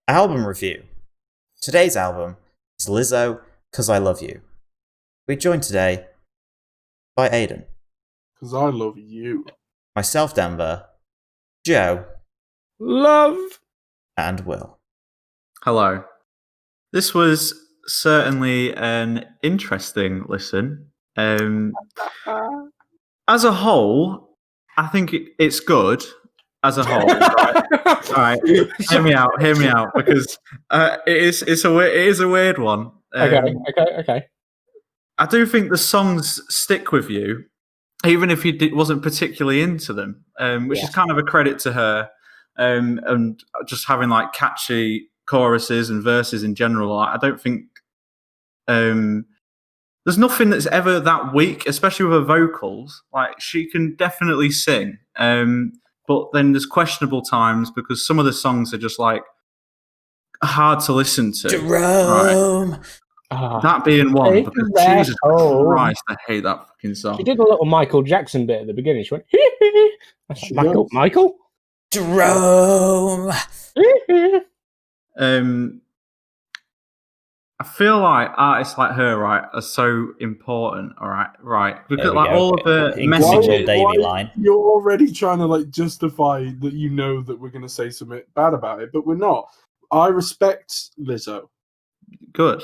Album review. Today's album is Lizzo, 'Cause I Love You. We're joined today by Aidan. 'Cause I love you. Myself, Denver, Joe, Love, and Will. Hello. This was certainly an interesting listen. As a whole, I think it's good. As a whole, right? All right, hear me out, because it is a weird one. Okay. I do think the songs stick with you, even if you wasn't particularly into them, which is kind of a credit to her, and just having like catchy choruses and verses in general. I don't think there's nothing that's ever that weak, especially with her vocals. Like, she can definitely sing, but then there's questionable times because some of the songs are just like hard to listen to. Jerome! Right? That being one, because Jesus Christ, I hate that fucking song. She did a little Michael Jackson bit at the beginning. She went, Michael? Jerome! I feel like artists like her, right, are so important, right? Because like all of the messages. Davey line. You're already trying to like justify that you know that we're going to say something bad about it, but we're not. I respect Lizzo. Good.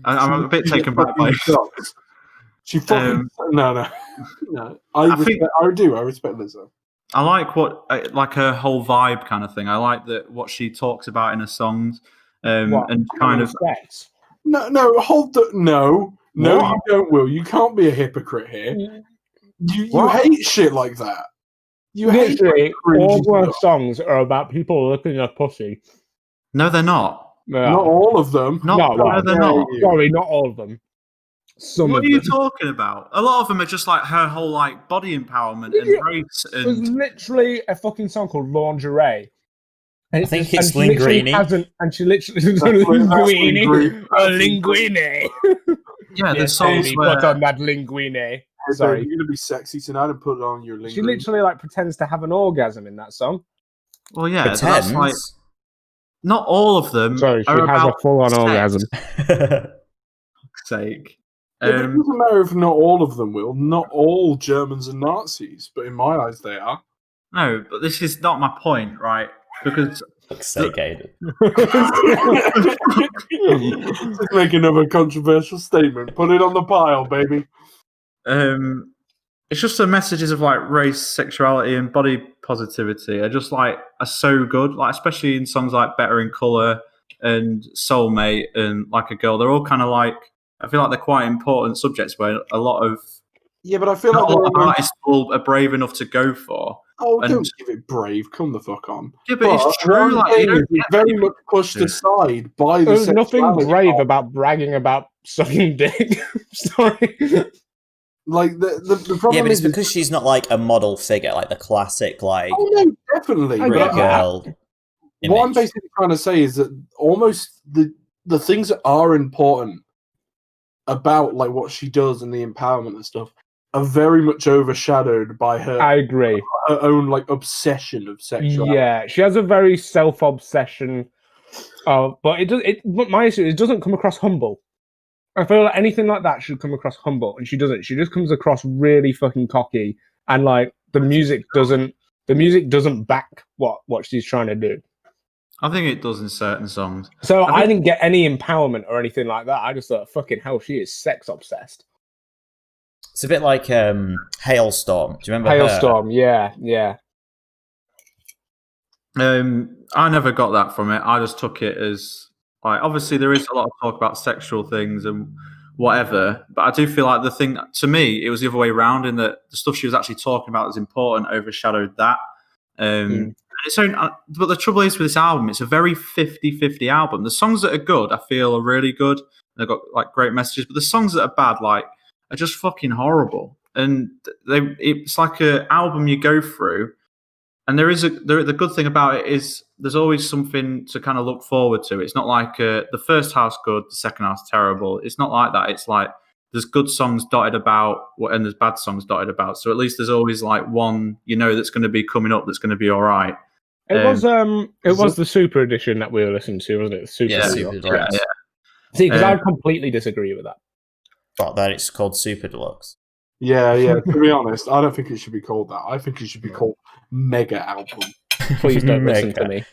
I'm a bit taken back by it. She fucking no. I respect Lizzo. I like like her whole vibe kind of thing. I like what she talks about in her songs. And kind of sex. No, you don't, Will. You can't be a hypocrite here. You hate shit like that. You hate all her songs are about people looking at pussy. No, they're not. Not all of them. They're not. Sorry, not all of them. What are you talking about? A lot of them are just like her whole like body empowerment and race. There's literally a fucking song called Lingerie. I think it's Linguinee. And she literally Linguinee. Yeah, the songs where put on that Linguinee. Sorry, you're gonna be sexy tonight and put on your Linguinee. She literally like pretends to have an orgasm in that song. Well, yeah, that's like not all of them. Sorry, she has a full-on orgasm. Sake. It doesn't matter if not all of them will. Not all Germans are Nazis, but in my eyes they are. No, but this is not my point, right? Because fuck's sake, Aidan. Just make another controversial statement. Put it on the pile, baby. It's just the messages of like race, sexuality, and body positivity are just like are so good. Like especially in songs like "Better in Color" and "Soulmate" and "Like a Girl," they're all kind of like I feel like they're quite important subjects where a lot of but I feel like a lot of artists are brave enough to go for. Oh, don't give it brave. Come the fuck on. Yeah, but it's true. Like, it's very much pushed aside by the. There's nothing brave about bragging about sucking dick. Sorry. Like the problem is because she's not like a model figure, like the classic like. Oh no, definitely. Girl. What I'm basically trying to say is that almost the things that are important about like what she does and the empowerment and stuff are very much overshadowed by her. I agree. Her own like obsession of sexuality. Yeah, she has a very self-obsession. But my issue is it doesn't come across humble. I feel like anything like that should come across humble, and she doesn't. She just comes across really fucking cocky, and like the music doesn't back what she's trying to do. I think it does in certain songs. So I didn't get any empowerment or anything like that. I just thought, fucking hell, she is sex obsessed. It's a bit like Hailstorm. Do you remember Hailstorm? her? Yeah. I never got that from it. I just took it as like obviously there is a lot of talk about sexual things and whatever, but I do feel like the thing to me it was the other way around in that the stuff she was actually talking about was important overshadowed that. But the trouble is with this album, it's a very 50-50 album. The songs that are good, I feel, are really good. They've got like great messages, but the songs that are bad, like, are just fucking horrible. And it's like an album you go through, and the good thing about it is there's always something to kind of look forward to. It's not like the first half's good, the second half's terrible. It's not like that. It's like there's good songs dotted about, and there's bad songs dotted about. So at least there's always like one, that's going to be coming up that's going to be all right. It was the Super Edition that we were listening to, wasn't it? The Super Yeah, Edition. Super Deluxe. See, because I completely disagree with that. But that it's called Super Deluxe. Yeah. To be honest, I don't think it should be called that. I think it should be called Mega Album. Please don't listen to me.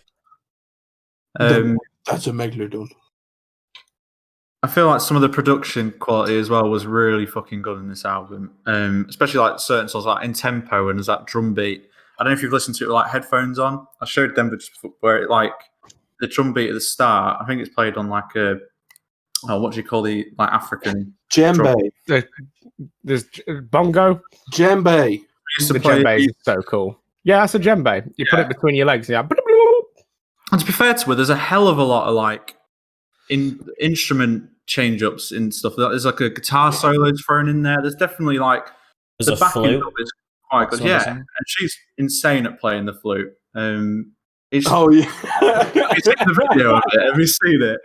That's a megalodon. I feel like some of the production quality as well was really fucking good in this album. Especially like certain songs like In Tempo and there's that drum beat. I don't know if you've listened to it with like headphones on. I showed Denver just where it like the drum beat at the start. I think it's played on like a what do you call the like African djembe? There's bongo. Djembe. Used to The play djembe is so cool. Yeah, that's a djembe. You put it between your legs. Yeah. And to be fair to it, there's a hell of a lot of like instrument change ups and stuff. There's like a guitar solo thrown in there. There's definitely like There's the a backing flute. of it's quite good. That's what Yeah, I'm saying. and she's insane at playing the flute. It's, Oh yeah. have you seen the video of it? Have you seen it?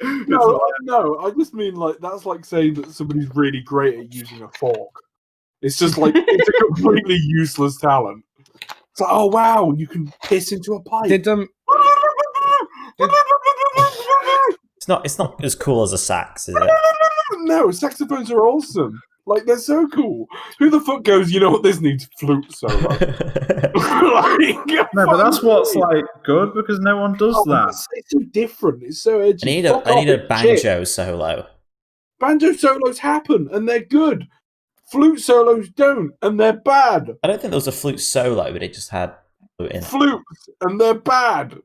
No, I just mean like that's like saying that somebody's really great at using a fork. It's just like it's a completely useless talent. It's like, oh wow, you can piss into a pipe. It's not as cool as a sax, is it? No, saxophones are awesome. Like they're so cool. Who the fuck goes? You know what? This needs flute solo. No, but that's what's like good because no one does that. It's so different. It's so edgy. I need a banjo solo. Banjo solos happen and they're good. Flute solos don't and they're bad. I don't think there was a flute solo, but it just had flute in it. Flutes and they're bad.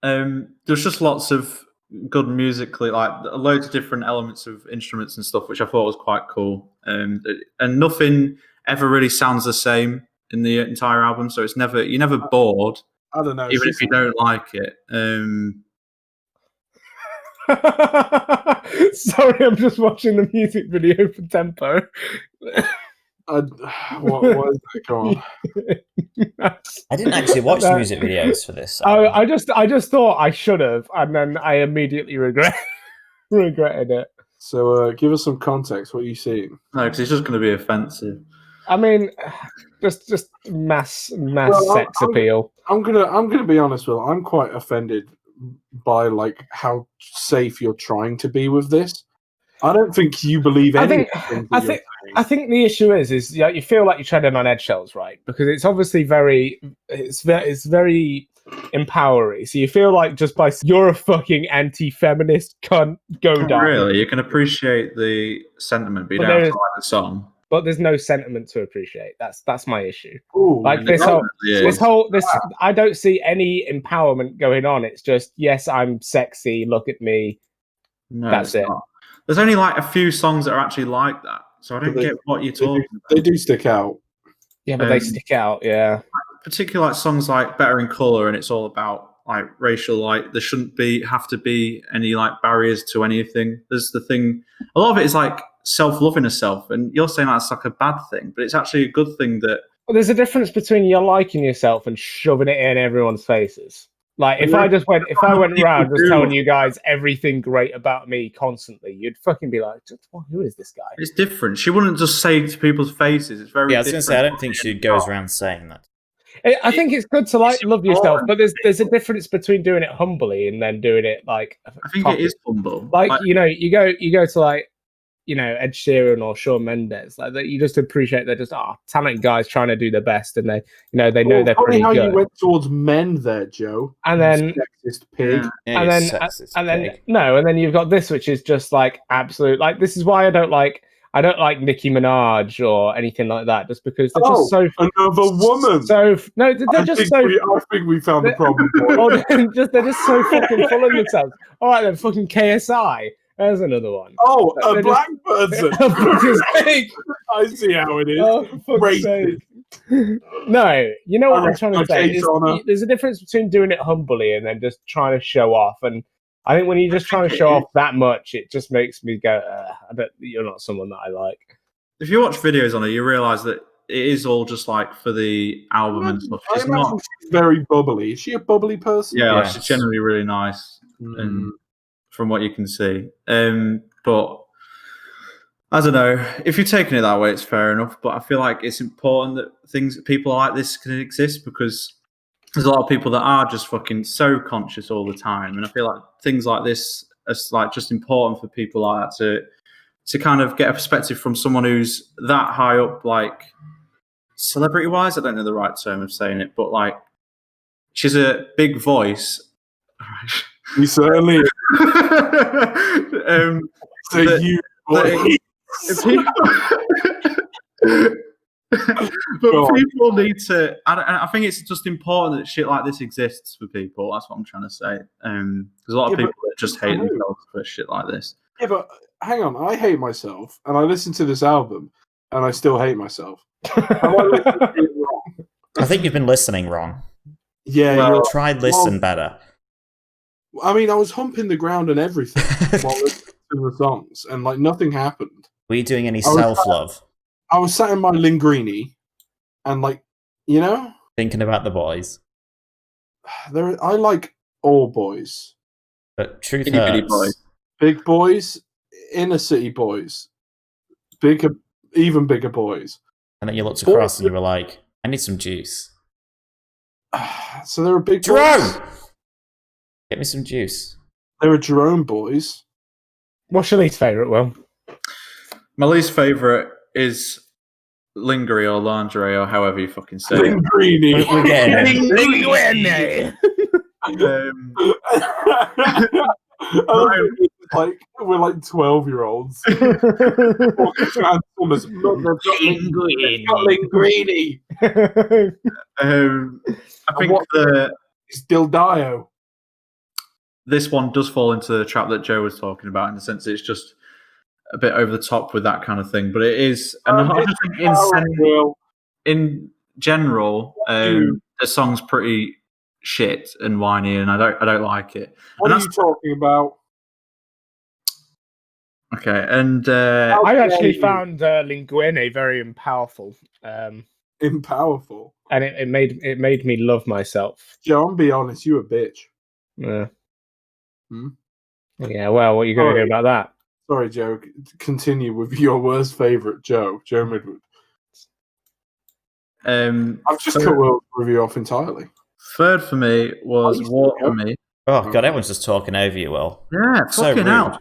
There's just lots of good musically, like loads of different elements of instruments and stuff, which I thought was quite cool. And nothing ever really sounds the same in the entire album, so you're never bored. I don't know. Even if you don't like it. Sorry, I'm just watching the music video for Tempo. What is that going? I didn't actually watch the music videos for this. I just thought I should have, and then I immediately regretted it. So, give us some context. What are you seeing? No, because it's just going to be offensive. I mean, just mass sex appeal. I'm gonna be honest, Will. I'm quite offended by like how safe you're trying to be with this. I don't think you believe anything. I think the issue is you feel like you're treading on eggshells, right? Because it's obviously very empowering. So you feel like just by you're a fucking anti-feminist cunt. Go down. Really, you can appreciate the sentiment, but you don't have to like the song. But there's no sentiment to appreciate. That's my issue. Ooh, like this whole I don't see any empowerment going on. It's just yes, I'm sexy. Look at me. No, that's it. Not. There's only like a few songs that are actually like that, so I don't get what you're talking about. They do stick out. Yeah, but they stick out. Yeah, particularly like songs like "Better in Color," and it's all about like racial. Like there shouldn't have to be any like barriers to anything. There's the thing. A lot of it is like self-loving herself, and you're saying that's like a bad thing, but it's actually a good thing that. Well, there's a difference between you liking yourself and shoving it in everyone's faces. Like if I went around just telling you guys everything great about me constantly, you'd fucking be like, who is this guy? It's different. She wouldn't just say to people's faces. It's very. Yeah, I was going to say I don't think she goes around saying that. I think it's good to like love yourself, but there's a difference between doing it humbly and then doing it like. I think it is humble. Like you know, you go to like. You know, Ed Sheeran or Shawn Mendes, like that, you just appreciate they're just talented guys trying to do their best, and they know they're pretty how good. You went towards men there, Joe, and then sexist pig, and then you've got this, which is just like absolute. Like this is why I don't like Nicki Minaj or anything like that, just because they're just so another woman. So no, they're just so. I think we found the problem. They're just so fucking full of themselves. All right, then, fucking KSI. There's another one. Oh, a black person. I see how it is. Oh, no, you know what I'm trying to say? There's a difference between doing it humbly and then just trying to show off. And I think when you're just trying to show off that much, it just makes me go, you're not someone that I like. If you watch videos on it, you realise that it is all just like for the album and stuff. She's very bubbly. Is she a bubbly person? Yeah, like, she's generally really nice. And from what you can see. But I don't know. If you're taking it that way, it's fair enough. But I feel like it's important that people like this can exist because there's a lot of people that are just fucking so conscious all the time, and I feel like things like this are like just important for people like that to kind of get a perspective from someone who's that high up, like celebrity wise. I don't know the right term of saying it, but like she's a big voice. You certainly. So that- you. if people, but people need to. I think it's just important that shit like this exists for people. That's what I'm trying to say. There's a lot of people that just hate themselves for shit like this. Yeah, but hang on. I hate myself, and I listen to this album, and I still hate myself. Have I listened to it wrong? I think you've been listening wrong. Yeah, Well, Try listen better. I mean, I was humping the ground and everything while listening to the songs, and like nothing happened. Were you doing any was- self-love? I was sat in my linguinee, and like, you know, Thinking about the boys? I like all boys, But truth Itty bitty hurts. boy. big boys, inner city boys, bigger, even bigger boys. And then you looked across and you were like, I need some juice. So there are big Jerome! boys. Get me some juice. There are Jerome boys. What's your least favourite, Will? My least favourite is lingerie or lingerie or however you fucking say it. Linguinee. We're getting it. Linguinee. Like we're like 12-year-olds. Transformers. Linguinee. I think what- the It's Dildio. this one does fall into the trap that Joe was talking about in the sense that it's just a bit over the top with that kind of thing. But it is, and I just think in general, the song's pretty shit and whiny, and I don't like it. What And are you talking about? Okay, and I actually found Linguinee very powerful, Impowerful. and it made me love myself. John, be honest, you a bitch. Yeah. Hmm? Yeah. Well, what are you going to do about that? Sorry, Joe. Continue with your worst favourite, Joe Midwood. I've just cut Will's review off entirely. third for me was Water Me. Oh, God, everyone's just talking over you, Will. Yeah, So fucking rude. hell.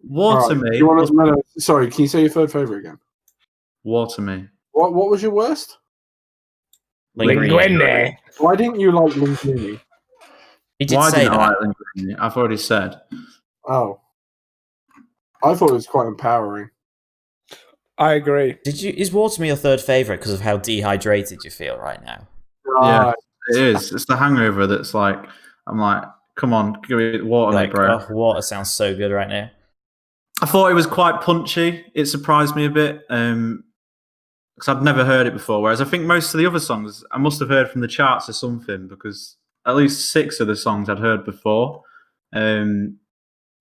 Water Me. Sorry, can you say your third favourite again? Water Me. What was your worst? Linguinee. Why didn't you like Linguinee? He did Why say didn't I that. like Linguinee? I've already said. Oh. I thought it was quite empowering. I agree. Is Water Me your third favourite because of how dehydrated you feel right now? Yeah, it is. It's the hangover that's like, I'm like, come on, give me water, Like, bro. oh, water sounds so good right now. I thought it was quite punchy. It surprised me a bit because I'd never heard it before. Whereas I think most of the other songs I must have heard from the charts or something, because at least 6 of the songs I'd heard before,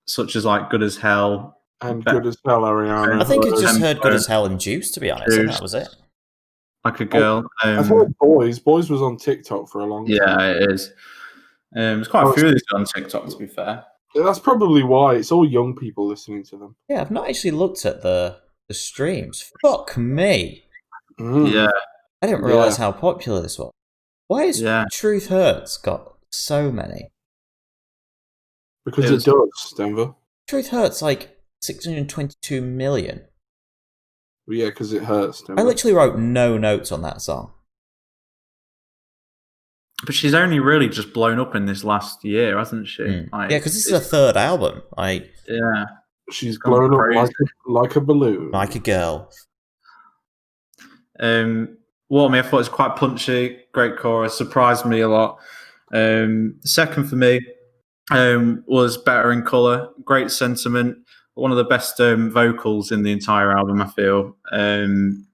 such as like Good as Hell. And Good as Hell, Ariana. I think I just Um, heard Good as Hell and Juice, to be honest, and that was it. Like a Girl. I've heard Boys. Boys was on TikTok for a long time. Yeah, it is. There's quite a few of these on TikTok, to be fair. That's probably why. It's all young people listening to them. Yeah, I've not actually looked at the streams. Fuck me. Mm. Yeah. I didn't realise how popular this was. Why has Yeah. Truth Hurts got so many? Because it does, Denver. Truth Hurts like 622 million. Well, yeah, because it hurts, Denver. I literally wrote no notes on that song. But she's only really just blown up in this last year, hasn't she? Like, Yeah, because this is her third album. yeah. She's gone blown up crazy. like a balloon. Like a girl. Water Me, I thought it was quite punchy, great chorus, surprised me a lot. Second for me was Better in Colour, great sentiment, one of the best vocals in the entire album, I feel, and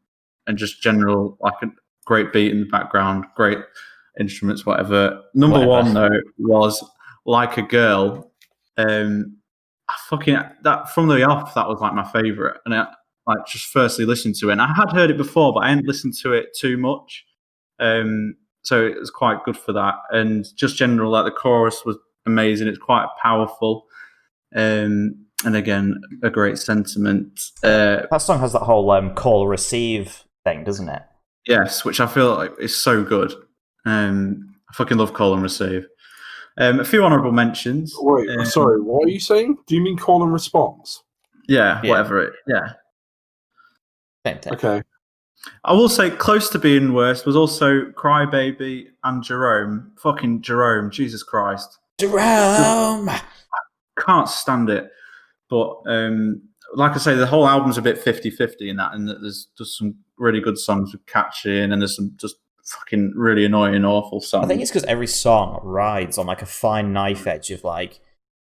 just general, like a great beat in the background, great instruments, whatever. Number one though was Like a Girl. That from the off, that was like my favourite, and I like just firstly listened to it. And I had heard it before, but I hadn't listened to it too much, so it was quite good for that. And just general, like the chorus was amazing. It's quite powerful, and again, a great sentiment. That song has that whole call receive thing, doesn't it? Yes, which I feel like is so good. I I fucking love Call and Receive. A few honourable mentions. Wait, sorry, what are you saying? Do you mean call and response? Yeah, Yeah. whatever it. Yeah. Same thing. Okay. I will say close to being worst was also Crybaby and Jerome. Fucking Jerome, Jesus Christ. Jerome! Can't stand it. But like I say, the whole album's a bit 50-50 in that, and that there's just some really good songs with catchy, and there's some just fucking really annoying, awful songs. I think it's because every song rides on like a fine knife edge of like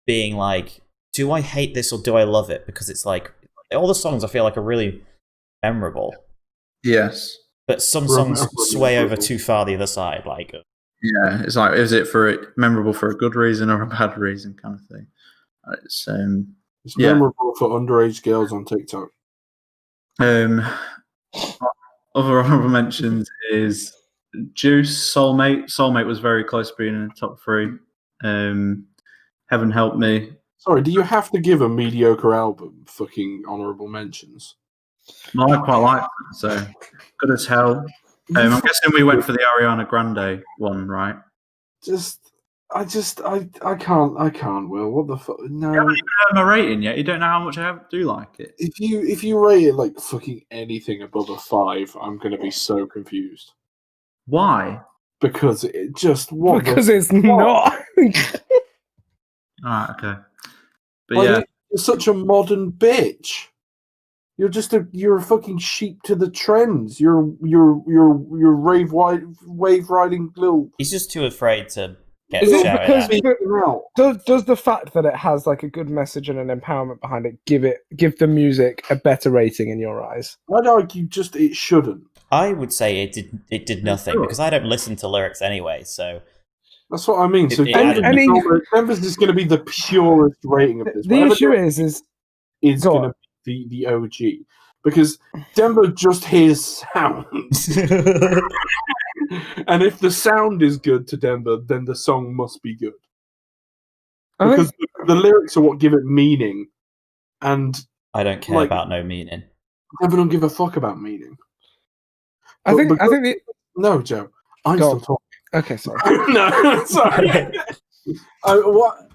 being like, do I hate this or do I love it? Because it's like all the songs I feel like are really memorable. Yes. But some songs sway over too far the other side. Like, yeah, it's like, is it memorable for a good reason or a bad reason, kind of thing. It's memorable for underage girls on TikTok. Other honorable mentions is Juice, Soulmate. Soulmate was very close to being in the top 3. Heaven Help Me. Sorry, do you have to give a mediocre album fucking honourable mentions? No, I quite like it, so good as hell. I'm guessing we went for the Ariana Grande one, right? I can't, Will. What the fuck? No. You haven't even heard my rating yet. You don't know how much I do like it. If you rate it like fucking anything above a 5, I'm gonna be so confused. Why? Because it just Because it's not. Alright, okay. But like, yeah. you're such a modern bitch. You're a fucking sheep to the trends. You're wave riding little. he's just too afraid to get Is it shouted because at. does the fact that it has like a good message and an empowerment behind it give the music a better rating in your eyes? I'd argue it shouldn't. I would say it did nothing Sure. because I don't listen to lyrics anyway. So That's what I mean. So Denver's is going to be the purest rating of this. The issue is going to be the OG, because Denver just hears sound, and if the sound is good to Denver, then the song must be good. Because the lyrics are what give it meaning, and I don't care about no meaning. Denver don't give a fuck about meaning. No, Joe, I'm still talking. Okay, sorry. No, sorry. What?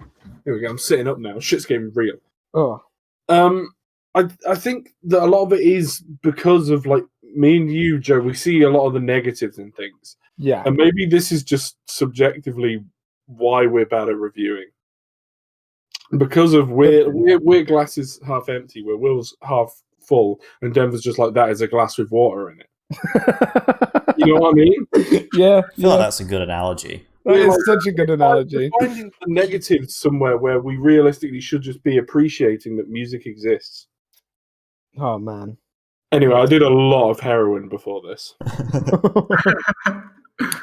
Here we go. I'm sitting up now. Shit's getting real. Oh. I think that a lot of it is because of like me and you, Joe. We see a lot of the negatives in things. Yeah. And maybe this is just subjectively why we're bad at reviewing. Because of we're glasses half empty, where Will's half full, and Denver's just like, that is a glass with water in it. You know what I mean? Yeah. I feel like that's a good analogy. That is such a good analogy. We're finding the negatives somewhere where we realistically should just be appreciating that music exists. Oh man. Anyway, I did a lot of heroin before this.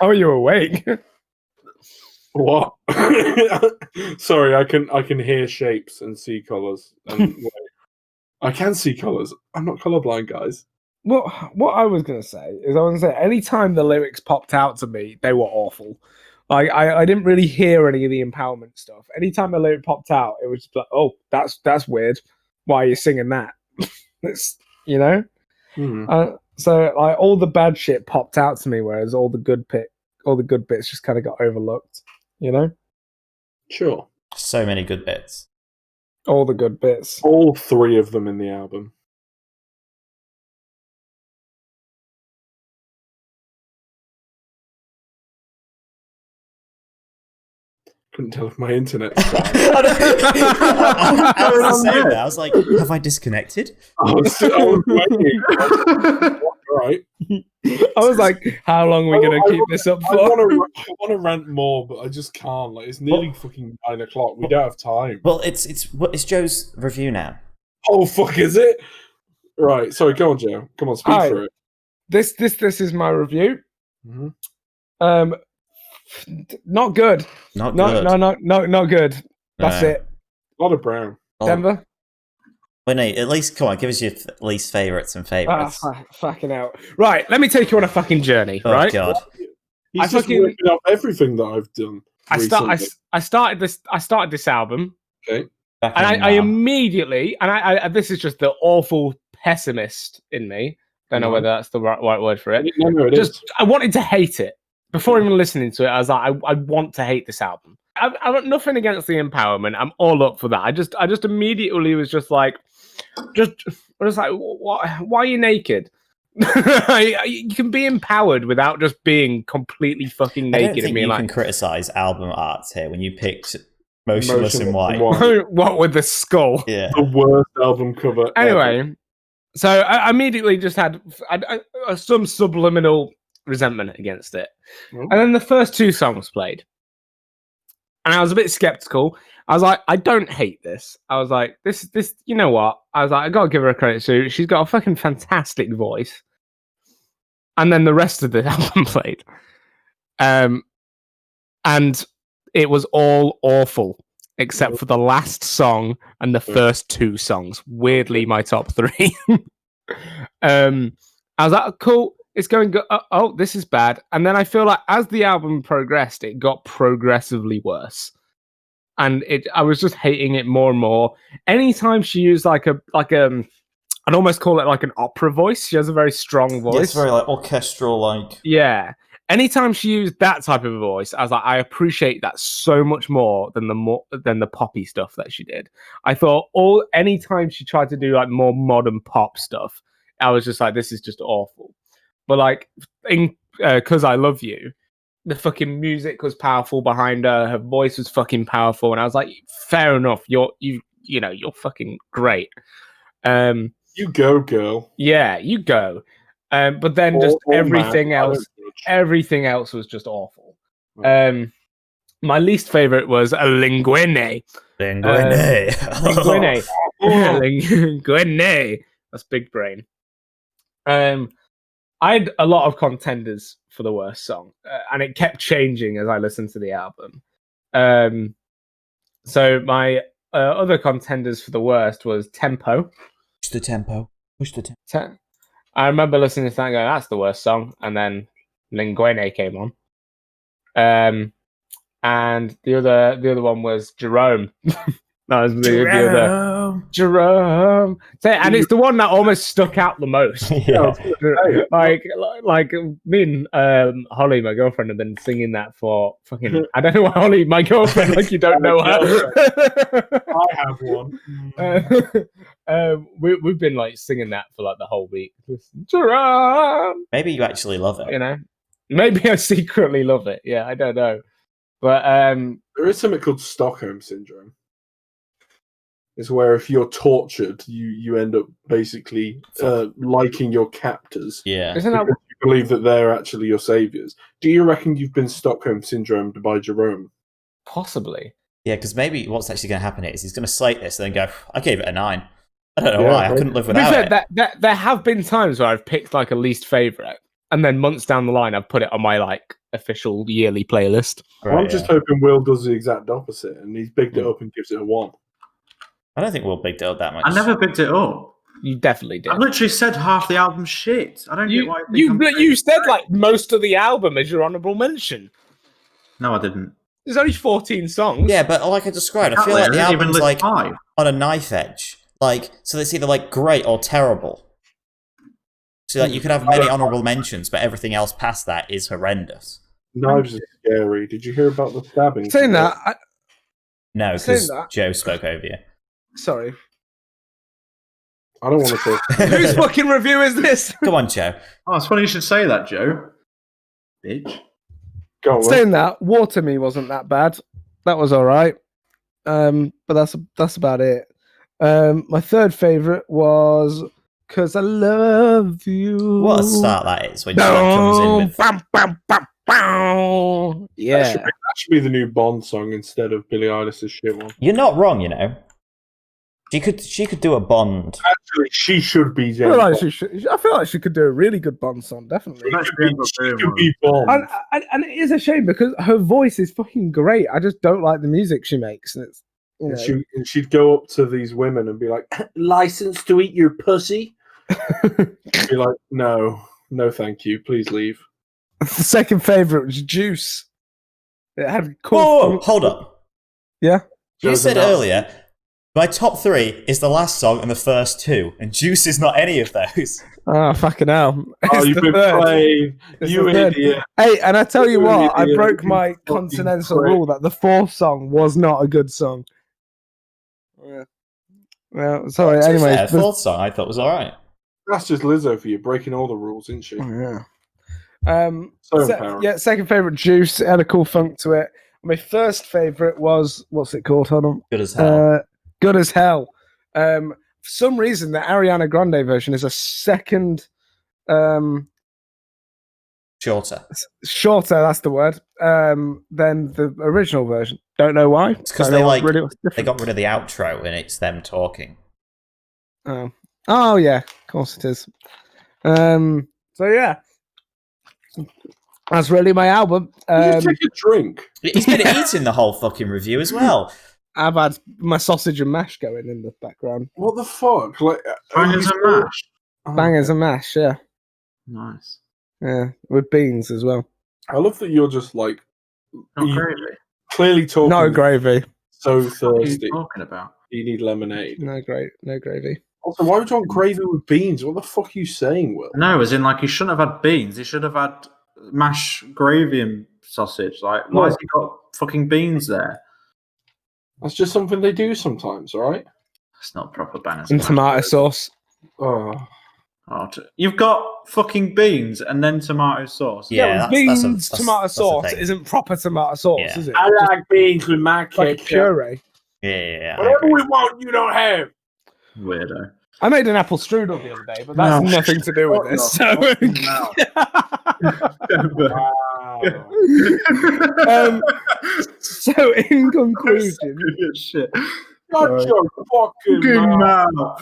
Oh, you're awake. What? Sorry, I can hear shapes and see colours. And I can see colours. I'm not colourblind, guys. What I was gonna say is anytime the lyrics popped out to me, they were awful. Like I didn't really hear any of the empowerment stuff. Anytime a lyric popped out, it was just like, oh, that's weird. Why are you singing that? It's, you know. So like all the bad shit popped out to me, whereas all the good bits just kind of got overlooked. You know. Sure. So many good bits. All the good bits. All 3 of them in the album. Couldn't tell if my internet's bad. I was the same. I was like, have I disconnected? I was waiting. Right. I was like, how long are we going to keep this up for? I want to rant more, but I just can't. Like, it's nearly fucking 9 o'clock. We don't have time. Well, it's Joe's review now. Oh, fuck, is it? Right. Sorry, go on, Joe. Come on, speak for it. This is my review. Mm-hmm. Not good. Not good. Not good. That's it. A lot of brown. Denver? Wait, no, at least, come on, give us your least favourites and favourites. Fucking out. Right, let me take you on a fucking journey, Oh, right? God. He's just ripping up everything that I've done. I started this album. Okay. And I immediately, and I this is just the awful pessimist in me. Don't know whether that's the right word for it. No, it is. I wanted to hate it. before even listening to it, I was like, I want to hate this album. I've got nothing against the empowerment. I'm all up for that. I just immediately was just like, I was like, why are you naked? You can be empowered without just being completely fucking naked. I don't think and you like, can criticize album art here when you picked Motionless in White. what with the skull? Yeah. The worst album cover. Anyway, ever. so I immediately just had some subliminal resentment against it. And then the first two songs played. And I was a bit skeptical. I was like, I don't hate this. I was like, this, you know what? I was like, I gotta give her a credit too. She's got a fucking fantastic voice. And then the rest of the album played. And it was all awful, except for the last song and the first two songs. Weirdly, my top three. I was like, cool. It's going good. Oh, this is bad. And then I feel like as the album progressed, it got progressively worse. And I was just hating it more and more. Anytime she used I'd almost call it like an opera voice. She has a very strong voice. Yeah, it's very like orchestral, like. Yeah. Anytime she used that type of a voice, I was like, I appreciate that so much more than the poppy stuff that she did. I thought anytime she tried to do like more modern pop stuff, I was just like, this is just awful. But like in Cause I Love You, the fucking music was powerful behind her. Her voice was fucking powerful, and I was like, fair enough. You're fucking great. You go, girl. Yeah, you go. But then just everything else was just awful. My least favorite was a Linguinee. Linguinee. Linguinee. That's big brain. I had a lot of contenders for the worst song, and it kept changing as I listened to the album. So my other contenders for the worst was Tempo. Push the tempo. I remember listening to that and going, that's the worst song. And then Linguinee came on. And the other one was Jerome. That was the other. Jerome. And it's the one that almost stuck out the most. Yeah. Like me and Holly, my girlfriend, have been singing that for fucking. I don't know why Holly, my girlfriend, like you don't know her. I have one. We've been like singing that for like the whole week. Jerome. Maybe you actually love it. You know, maybe I secretly love it. Yeah, I don't know, but there is something called Stockholm syndrome. It's where if you're tortured, you end up basically liking your captors. Yeah. Isn't that? You believe that they're actually your saviors. Do you reckon you've been Stockholm syndromed by Jerome? Possibly. Yeah, because maybe what's actually going to happen is he's going to slate this and then go, I gave it a 9. I don't know why. I couldn't live without it. There have been times where I've picked like a least favorite, and then months down the line, I've put it on my like official yearly playlist. Right, I'm just hoping Will does the exact opposite, and he's bigged it up and gives it a 1. I don't think Will bigged it up that much. I never bigged it up. You definitely did. I literally said half the album's shit. I don't get why you said like most of the album as your honourable mention. No, I didn't. There's only 14 songs. Yeah, but like I described, I feel like the album's like 5. on a knife edge. Like, so it's either like great or terrible. So like you could have many honourable mentions, but everything else past that is horrendous. Knives are scary. Did you hear about the stabbing? Saying that, No, because Joe spoke over you. Sorry. I don't want to talk. Whose fucking review is this? Come on, Joe. Oh, it's funny you should say that, Joe. Bitch. Go on, Will. Saying that, Water Me wasn't that bad. That was all right. But that's about it. My third favourite was Cause I Love You. What a start that is when she comes in with... Bam, bam, bam, bam. Yeah. That should be the new Bond song instead of Billie Eilish's shit one. You're not wrong, you know. She could do a Bond. Actually, she should be. I feel like she could do a really good Bond song, definitely. She could be Bond. And it is a shame because her voice is fucking great. I just don't like the music she makes. And it's, you know. And she'd go up to these women and be like, "License to eat your pussy?" Be like, "No, thank you. Please leave." The second favourite was Juice. It had Whoa, hold up. Yeah? You said earlier, My top 3 is the last song and the first 2, and Juice is not any of those. Oh, fucking hell. Oh, you've been playing. You idiot. Hey, and I tell you what, I idiot. broke my You continental fucking rule that the 4th song was not a good song. Yeah. Well, sorry, To be anyways. fair, 4th song I thought was alright. That's just Lizzo for you, breaking all the rules, isn't she? Yeah. Empowering. Second favourite, Juice. It had a cool funk to it. My first favourite was, what's it called? Hold on. Good as hell. Good as hell. For some reason, the Ariana Grande version is a second... Shorter. Shorter, that's the word, than the original version. Don't know why. It's because they got rid of the outro and it's them talking. Oh yeah, of course it is. So yeah, that's really my album. Did you take a drink? He's been eating the whole fucking review as well. I've had my sausage and mash going in the background. What the fuck? Like Bangers and mash. Bangers and mash, yeah. Nice. Yeah, with beans as well. I love that you're just like Not gravy. clearly talking. No gravy. So What are thirsty. you talking about? You need lemonade. No gravy. Also, why would you want gravy with beans? What the fuck are you saying, Will? No, as in like he shouldn't have had beans. He should have had mash, gravy, and sausage. Like, why has he got fucking beans there? That's just something they do sometimes, right? That's not proper bangers. And mash. tomato sauce. Oh, You've got fucking beans and then tomato sauce. Yeah, beans, that's tomato the sauce thing. isn't proper tomato sauce, Yeah. is it? I like beans with my Like a ketchup. puree. Yeah. I Whatever agree. we want, you don't have. Weirdo. I made an apple strudel the other day, but that's No. nothing to do with Oh, this. no. So, so in conclusion, Shit. Shut your fucking mouth.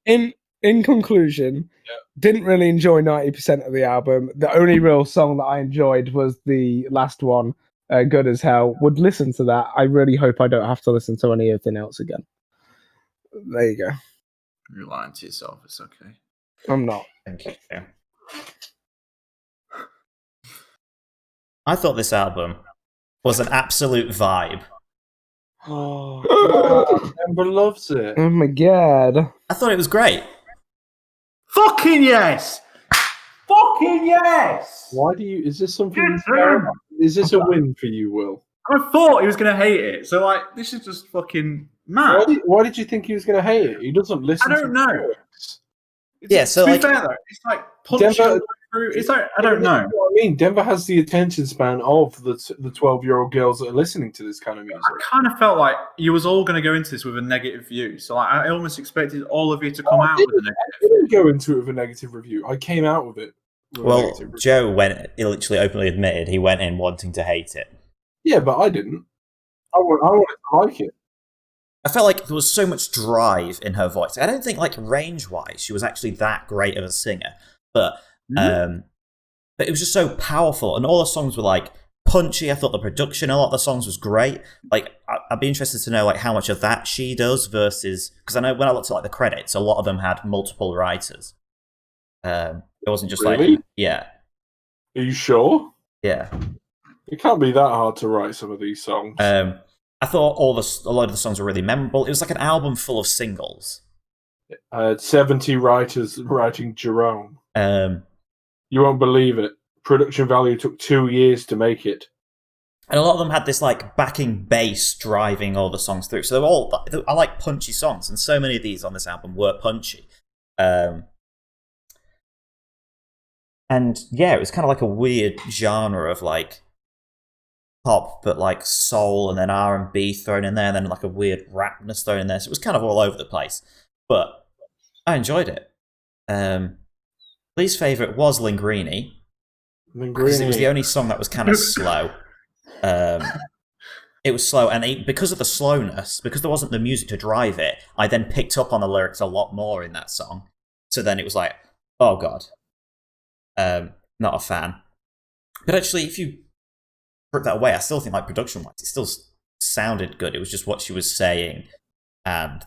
in conclusion, didn't really enjoy 90% of the album. The only real song that I enjoyed was the last one, Good as Hell. Would listen to that. I really hope I don't have to listen to anything else again. There you go. You're lying to yourself. It's okay. I'm not. Thank you. I thought this album was an absolute vibe. Oh, Amber loves it. Oh my god. I thought it was great. Fucking yes! Fucking yes! Why do you? Is this something? Yes, sir. Is this a win for you, Will? I thought he was going to hate it. So, like, this is just fucking mad. Why did you think he was going to hate it? He doesn't listen. I don't to know. lyrics. Yeah, so, to be like- fair, though, it's like punching Denver- through. It's like, I don't know. What I mean, Denver has the attention span of the 12-year-old girls that are listening to this kind of music. I kind of felt like you was all going to go into this with a negative view. So, like, I almost expected all of you to come out with a negative. I didn't go into it with a negative review. I came out with it. With a Well, negative review. Joe he literally openly admitted he went in wanting to hate it. Yeah, but I didn't. I wanted to like it. I felt like there was so much drive in her voice. I don't think, like, range-wise, she was actually that great of a singer. But it was just so powerful. And all the songs were, like, punchy. I thought the production, a lot of the songs was great. Like, I'd be interested to know, like, how much of that she does versus... Because I know when I looked at, like, the credits, a lot of them had multiple writers. It wasn't just Really? like... Yeah. Are you sure? Yeah. It can't be that hard to write some of these songs. I thought a lot of the songs were really memorable. It was like an album full of singles. 70 writers writing Jerome. You won't believe it. Production value took 2 years to make it. And a lot of them had this, like, backing bass driving all the songs through. So I like punchy songs, and so many of these on this album were punchy. And yeah, it was kind of like a weird genre of, like, pop, but like soul, and then R&B thrown in there, and then like a weird rapness thrown in there. So it was kind of all over the place. But I enjoyed it. Least favourite was Linguinee, because it was the only song that was kind of slow. It was slow, and because of the slowness, because there wasn't the music to drive it, I then picked up on the lyrics a lot more in that song. So then it was like, oh god. Not a fan. But actually, if you strip that away, I still think, like, production-wise, it still sounded good. It was just what she was saying and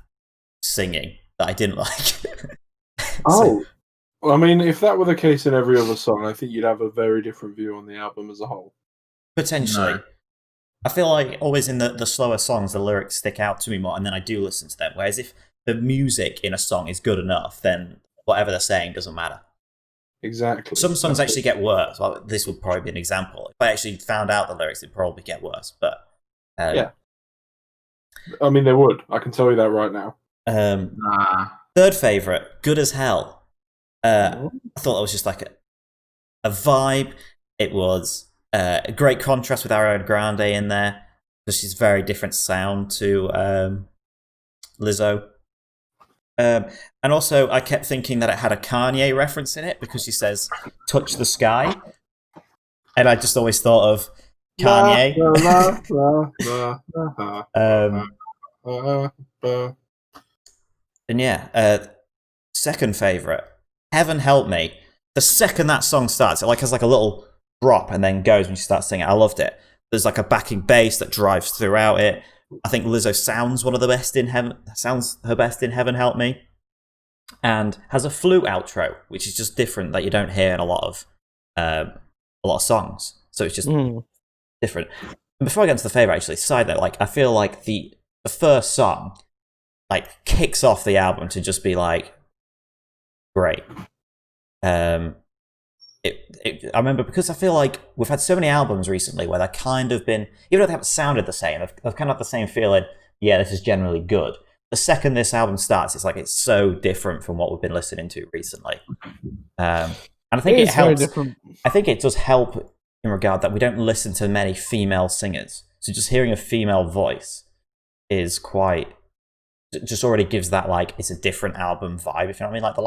singing that I didn't like. Oh. Well, I mean, if that were the case in every other song, I think you'd have a very different view on the album as a whole. Potentially. No. I feel like always in the slower songs, the lyrics stick out to me more, and then I do listen to them. Whereas if the music in a song is good enough, then whatever they're saying doesn't matter. Exactly. Some songs actually get worse. Well, this would probably be an example. If I actually found out the lyrics, it'd probably get worse. But yeah, I mean they would. I can tell you that right now. Third favorite, Good as Hell. I thought that was just like a vibe. It was a great contrast with Ariana Grande in there, because she's very different sound to Lizzo. And also, I kept thinking that it had a Kanye reference in it, because she says, touch the sky. And I just always thought of Kanye. And yeah, second favorite, Heaven Help Me. The second that song starts, it like has like a little drop and then goes when she starts singing. I loved it. There's like a backing bass that drives throughout it. I think Lizzo sounds her best in Heaven Help Me, and has a flute outro, which is just different, that you don't hear in a lot of songs. So it's just different. And before I get into the favorite, actually, side note, like I feel like the first song like kicks off the album to just be like great. I remember, because I feel like we've had so many albums recently where they've kind of been, even though they haven't sounded the same, they've kind of had the same feeling, yeah, this is generally good. The second this album starts, it's like it's so different from what we've been listening to recently. And I think it helps. I think it does help in regard that we don't listen to many female singers. So just hearing a female voice is quite, just already gives that like, it's a different album vibe, if you know what I mean? Like the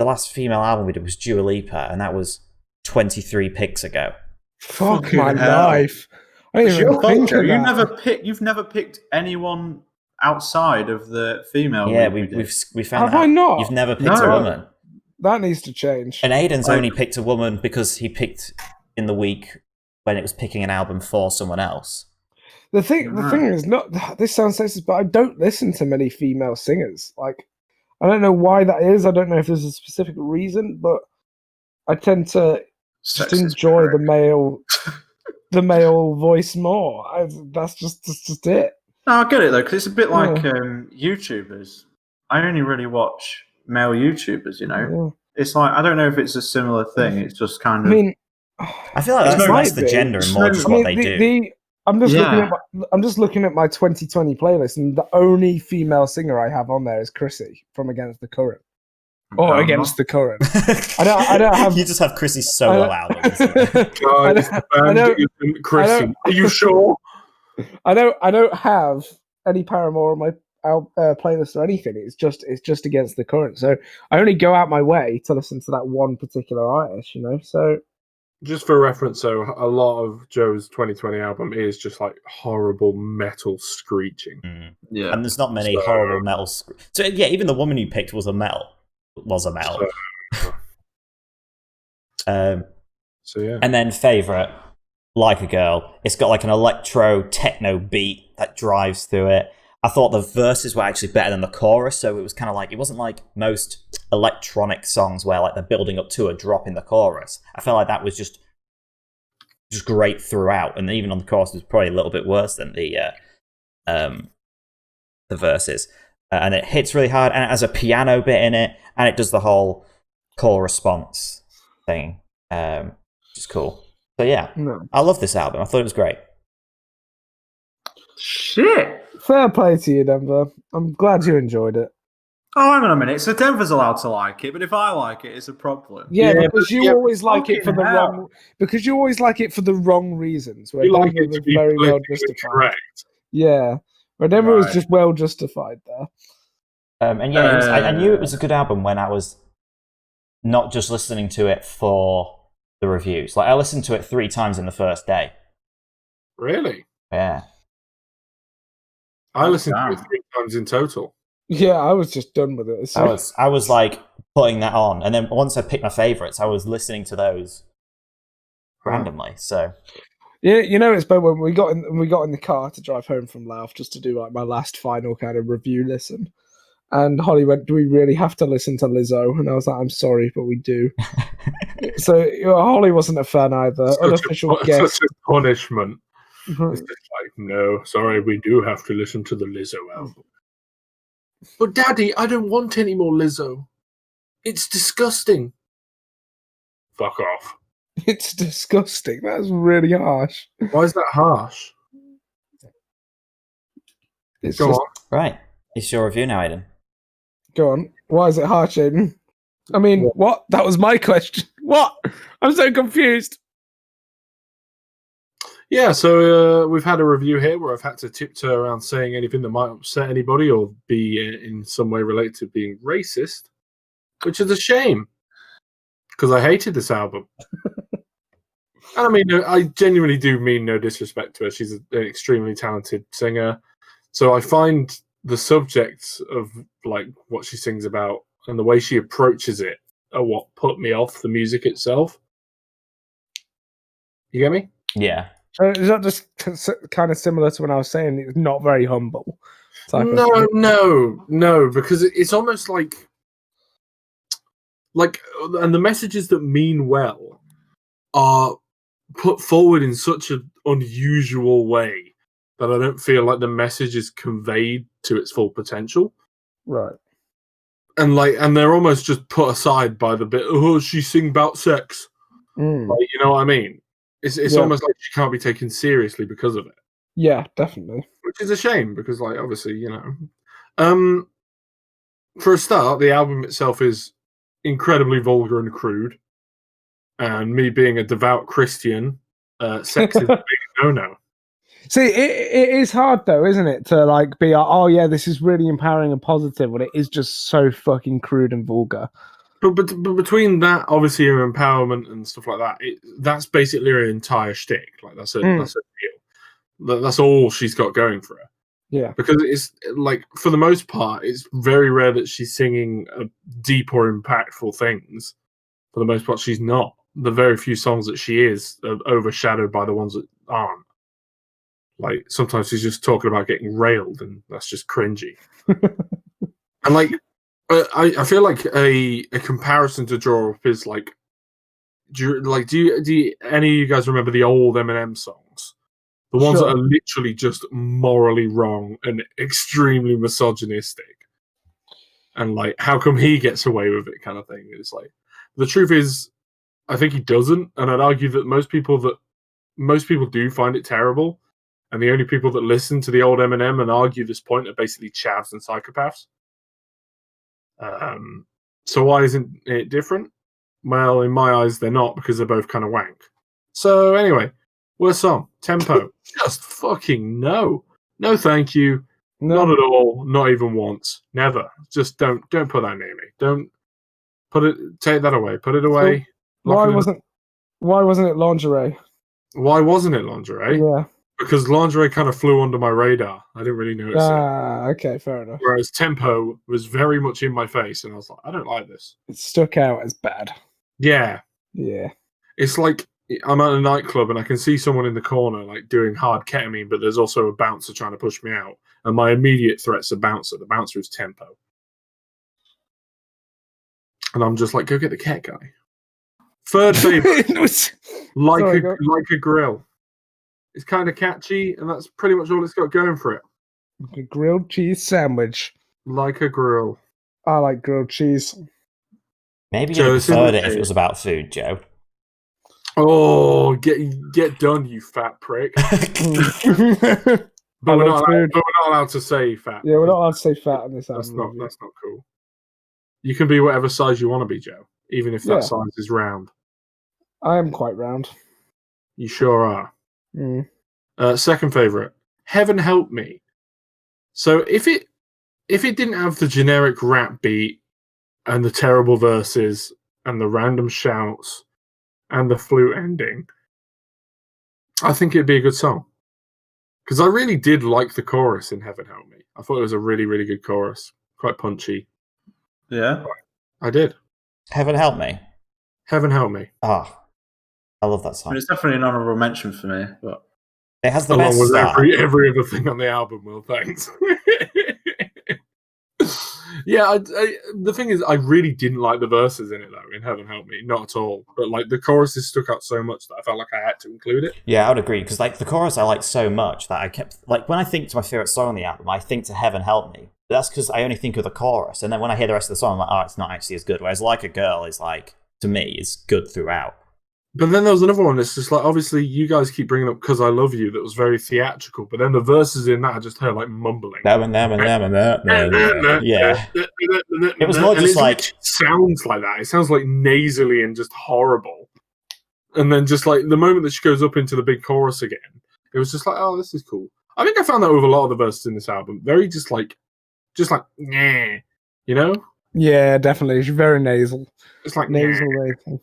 last female album we did was Dua Lipa, and that was 23 picks ago. Fuck my life! I didn't even think of that. You've never picked anyone outside of the female. Yeah, we found Have I not? You've never picked a woman. That needs to change. And Aidan's only picked a woman because he picked in the week when it was picking an album for someone else. The thing is, not this sounds sexist, but I don't listen to many female singers. Like, I don't know why that is. I don't know if there's a specific reason, but I tend to just enjoy the male voice more. That's just it. No, I get it though, because it's a bit like YouTubers. I only really watch male YouTubers. You know, it's like I don't know if it's a similar thing. It's just kind of. I mean, I feel like that's less the gender and more just what they do. I'm just looking at my 2020 playlist, and the only female singer I have on there is Chrissy from Against the Current. Or Against the Current. I don't have. You just have Chrissy's solo albums. Chrissy, are you sure? I don't have any Paramore on my playlist or anything. It's just Against the Current. So I only go out my way to listen to that one particular artist. You know, so. Just for reference, so a lot of Joe's 2020 album is just like horrible metal screeching. Yeah, and there's not many horrible metal. So yeah, even the woman you picked was a metal. So yeah, and then favorite, Like a Girl. It's got like an electro techno beat that drives through it. I thought the verses were actually better than the chorus, so it was kind of like, it wasn't like most electronic songs where like they're building up to a drop in the chorus. I felt like that was just great throughout, and even on the chorus it was probably a little bit worse than the verses. And it hits really hard, and it has a piano bit in it, and it does the whole call response thing, which is cool. So yeah, I love this album. I thought it was great. Shit. Fair play to you, Denver. I'm glad you enjoyed it. Oh, hang on a minute. So Denver's allowed to like it, but if I like it, it's a problem. Yeah, because you always like it for the wrong. Because you always like it for the wrong reasons. Where Denver was very well justified. Correct. Yeah, where Denver was just well justified there. And yeah, I knew it was a good album when I was not just listening to it for the reviews. Like I listened to it 3 times in the first day. Really? Yeah. I listened to it 3 times in total. Yeah, I was just done with it. So. I was like putting that on, and then once I picked my favorites, I was listening to those randomly. So yeah, you know, it's when we got in the car to drive home from Laos just to do like my last final kind of review listen, and Holly went, "Do we really have to listen to Lizzo?" And I was like, "I'm sorry, but we do." So Holly wasn't a fan either. Unofficial guest. Such a punishment. It's just like, no, sorry, we do have to listen to the Lizzo album. But Daddy, I don't want any more Lizzo. It's disgusting. Fuck off. It's disgusting. That's really harsh. Why is that harsh? It's Go just, on. Right. It's your review now, Aidan. Go on. Why is it harsh, Aidan? I mean, what? That was my question. What? I'm so confused. Yeah, so we've had a review here where I've had to tiptoe around saying anything that might upset anybody or be in some way related to being racist, which is a shame because I hated this album. And I mean, I genuinely do mean no disrespect to her. She's an extremely talented singer. So I find the subject of like what she sings about and the way she approaches it are what put me off the music itself. You get me? Yeah. So is that just kind of similar to when I was saying it's not very humble? No, because it's almost like, and the messages that mean well are put forward in such an unusual way that I don't feel like the message is conveyed to its full potential. Right. And they're almost just put aside by the bit, oh, she sing about sex. Like, you know what I mean? It's almost like she can't be taken seriously because of it. Yeah, definitely. Which is a shame because, like, obviously, you know. For a start, the album itself is incredibly vulgar and crude. And me being a devout Christian, sex is a big no-no. See, it is hard though, isn't it, to like be like, oh yeah, this is really empowering and positive, but it is just so fucking crude and vulgar. But between that, obviously, her empowerment and stuff like that, that's basically her entire shtick. Like that's a deal. That's all she's got going for her. Yeah, because it's like for the most part, it's very rare that she's singing deep or impactful things. For the most part, she's not. The very few songs that she is are overshadowed by the ones that aren't. Like sometimes she's just talking about getting railed, and that's just cringy. And like, I feel like a comparison to draw up is like, do you any of you guys remember the old Eminem songs? The ones that are literally just morally wrong and extremely misogynistic, and like, how come he gets away with it, kind of thing. It's like the truth is, I think he doesn't, and I'd argue that most people do find it terrible. And the only people that listen to the old Eminem and argue this point are basically chavs and psychopaths. So why isn't it different? Well, in my eyes, they're not, because they're both kind of wank. So anyway, worst song, Tempo. Just fucking no. No thank you. No. Not at all. Not even once. Never. Just don't put that near me. Don't put it. Take that away. Put it away. So why wasn't it Lingerie? Why wasn't it Lingerie? Yeah. Because Lingerie kind of flew under my radar. I didn't really notice it. Okay, fair enough. Whereas Tempo was very much in my face, and I was like, I don't like this. It stuck out as bad. Yeah. Yeah. It's like I'm at a nightclub and I can see someone in the corner like doing hard ketamine, but there's also a bouncer trying to push me out. And my immediate threat's a bouncer. The bouncer is Tempo. And I'm just like, go get the cat guy. Third favorite. like a grill. It's kind of catchy, and that's pretty much all it's got going for it. A grilled cheese sandwich. Like a grill. I like grilled cheese. Maybe you'd have preferred it if it was about food, Joe. Oh, get done, you fat prick. But we're not allowed to say fat. Yeah, we're not allowed to say fat on this album. That's not cool. You can be whatever size you want to be, Joe, even if that size is round. I am quite round. You sure are. Second favorite, Heaven Help Me. So if it didn't have the generic rap beat and the terrible verses and the random shouts and the flute ending, I think it'd be a good song. Because I really did like the chorus in Heaven Help Me. I thought it was a really, really good chorus. Quite punchy. Yeah. I did. Heaven Help Me. Heaven Help Me. Ah. I love that song. I mean, it's definitely an honourable mention for me, but it has the along best with start. every other thing on the album. Well, thanks. Yeah, the thing is, I really didn't like the verses in it, though, in Heaven Help Me. Not at all. But, like, the choruses stuck out so much that I felt like I had to include it. Yeah, I would agree, because like the chorus I like so much that I kept like when I think to my favorite song on the album, I think to Heaven Help Me. But that's because I only think of the chorus, and then when I hear the rest of the song, I'm like, oh, it's not actually as good. Whereas Like a Girl is like, to me, is good throughout. But then there was another one that's just like, obviously, you guys keep bringing up "Cause I Love You" that was very theatrical, but then the verses in that I just heard like mumbling. Yeah. It was more just like it sounds like that. It sounds like nasally and just horrible. And then just like the moment that she goes up into the big chorus again, it was just like, oh, this is cool. I think I found that with a lot of the verses in this album, very just like, yeah, you know? Yeah, definitely. She's very nasal. It's like Nasal nah. rating.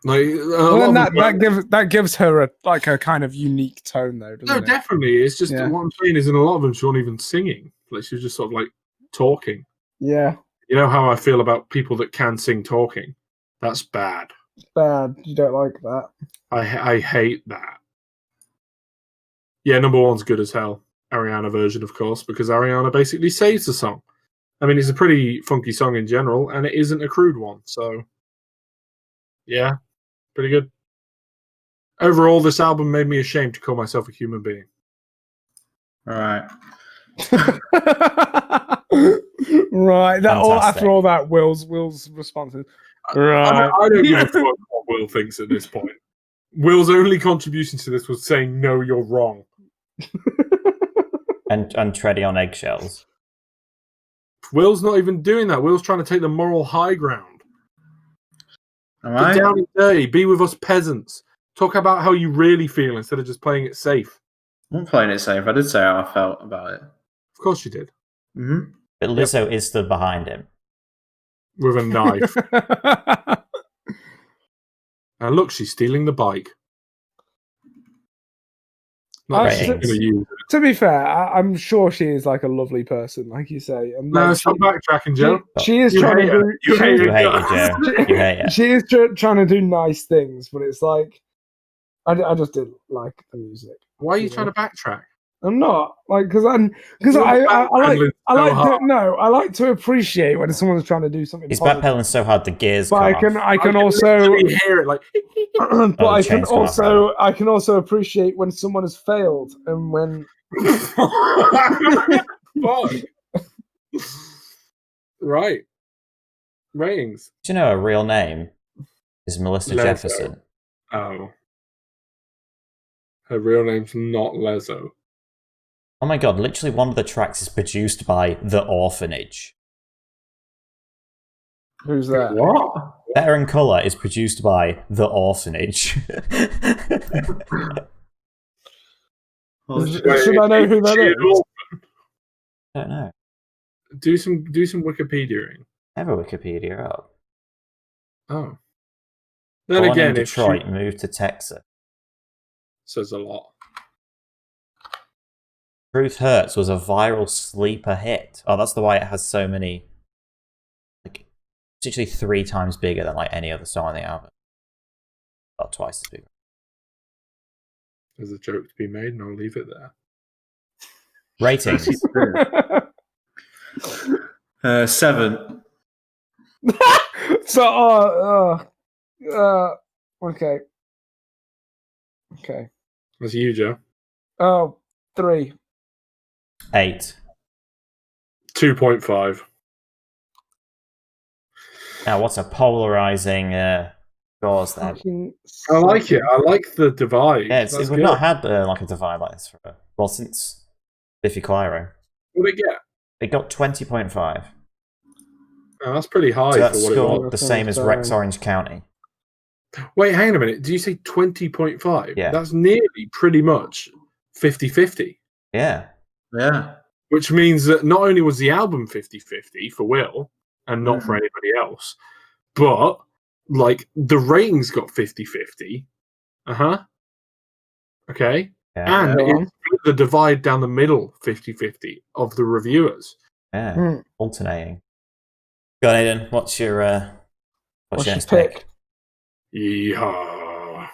Like, Well, then that gives her a kind of unique tone, though, doesn't no, it? definitely. It's just Yeah. what I'm saying is in a lot of them, she wasn't even singing. Like she was just sort of like talking. Yeah. You know how I feel about people that can sing talking? That's bad. It's bad. You don't like that. I hate that. Yeah, number one's good as hell. Ariana version, of course, because Ariana basically saves the song. I mean, it's a pretty funky song in general, and it isn't a crude one. So, yeah, pretty good. Overall, this album made me ashamed to call myself a human being. All right. Right. That all Fantastic. after all that, Will's responses. Right. I don't give a fuck what Will thinks at this point. Will's only contribution to this was saying, no, you're wrong. and treading on eggshells. Will's not even doing that. Will's trying to take the moral high ground. Am Get I? down and dirty. Be with us peasants. Talk about how you really feel instead of just playing it safe. I'm playing it safe. I did say how I felt about it. Of course you did. Mm-hmm. But Lizzo is stood behind him. With a knife. And look, she's stealing the bike. Not Ratings. she's gonna use it. To be fair, I'm sure she is like a lovely person, like you say. And No, like, stop backtracking, Joe. she is You trying hate to her. do. You hate You her. hate it, Joe. You hate it. She is trying to do nice things, but it's like I just didn't like the music. Why are you trying to backtrack? I'm not like because I like to appreciate when someone's trying to do something. He's positive. backpedaling so hard the gears But come I off. can also literally hear it like. but the I can chains come off, I can also appreciate when someone has failed and when Fuck. Right. Ratings. Do you know her real name is Melissa Lizzo. Jefferson? Oh. Her real name's not Lizzo. Oh my god, literally one of the tracks is produced by The Orphanage. who's that? What? Better in Colour is produced by The Orphanage. Should I know who that is? I don't know. Do some Wikipediaing. I have a Wikipedia up. Oh. Then Born again, in if Detroit, she moved to Texas. says a lot. Truth Hurts was a viral sleeper hit. Oh, that's the why it has so many. Like, it's actually 3 times bigger than like any other song on the album. About twice as big. There's a joke to be made, and I'll leave it there. Ratings. 7. So okay. Okay. That's you, Joe. Oh, 3. 8. 2.5. Now, what's a polarizing scores there? Fucking I like it. I like the divide. Yeah, That's we've good. not had like a divide like this since Biffy Clyro. What did it get? It got 20.5. Oh, that's pretty high So for that's what it scored was. the same as Rex Orange County. Wait, hang on a minute. Did you say 20.5? Yeah. That's nearly pretty much 50-50. Yeah. Yeah. Which means that not only was the album 50-50 for Will and not for anybody else, but like the ratings got 50-50. Uh-huh. Okay. Yeah. And Go on. it's the divide down the middle 50-50 of the reviewers. Yeah. Alternating. Go on, Aidan. What's your What's your next pick? pick? Yeehaw.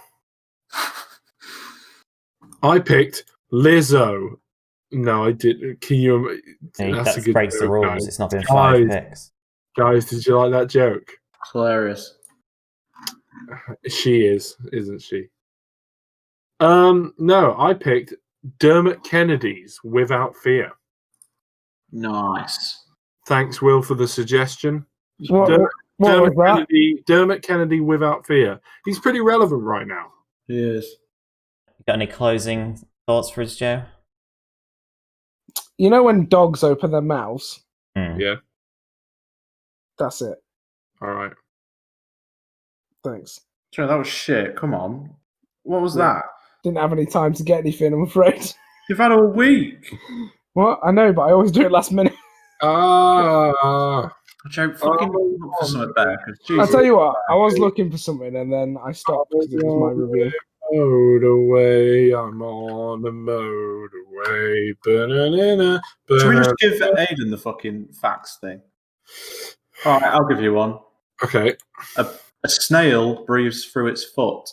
I picked Lizzo. No, I did. Can you? That's a That good breaks the joke, rules. guys. It's not been 5 picks. Guys, did you like that joke? Hilarious. She is, isn't she? No, I picked Dermot Kennedy's Without Fear. Nice. Thanks, Will, for the suggestion. What was that? Dermot Kennedy Without Fear. He's pretty relevant right now. He is. Got any closing thoughts for us, Joe? You know when dogs open their mouths? Yeah. That's it. All right. Thanks. Joe, that was shit. Come on. What was that? Didn't have any time to get anything, I'm afraid. You've had a week. What? I know, but I always do it last minute. Joe, fucking look for something better. I'll tell you what, I was looking for something and then I stopped because it was my review. Motorway, I'm on the motorway. Banana, Should we just give Aidan the fucking facts thing? All right, I'll give you one. Okay. A snail breathes through its foot.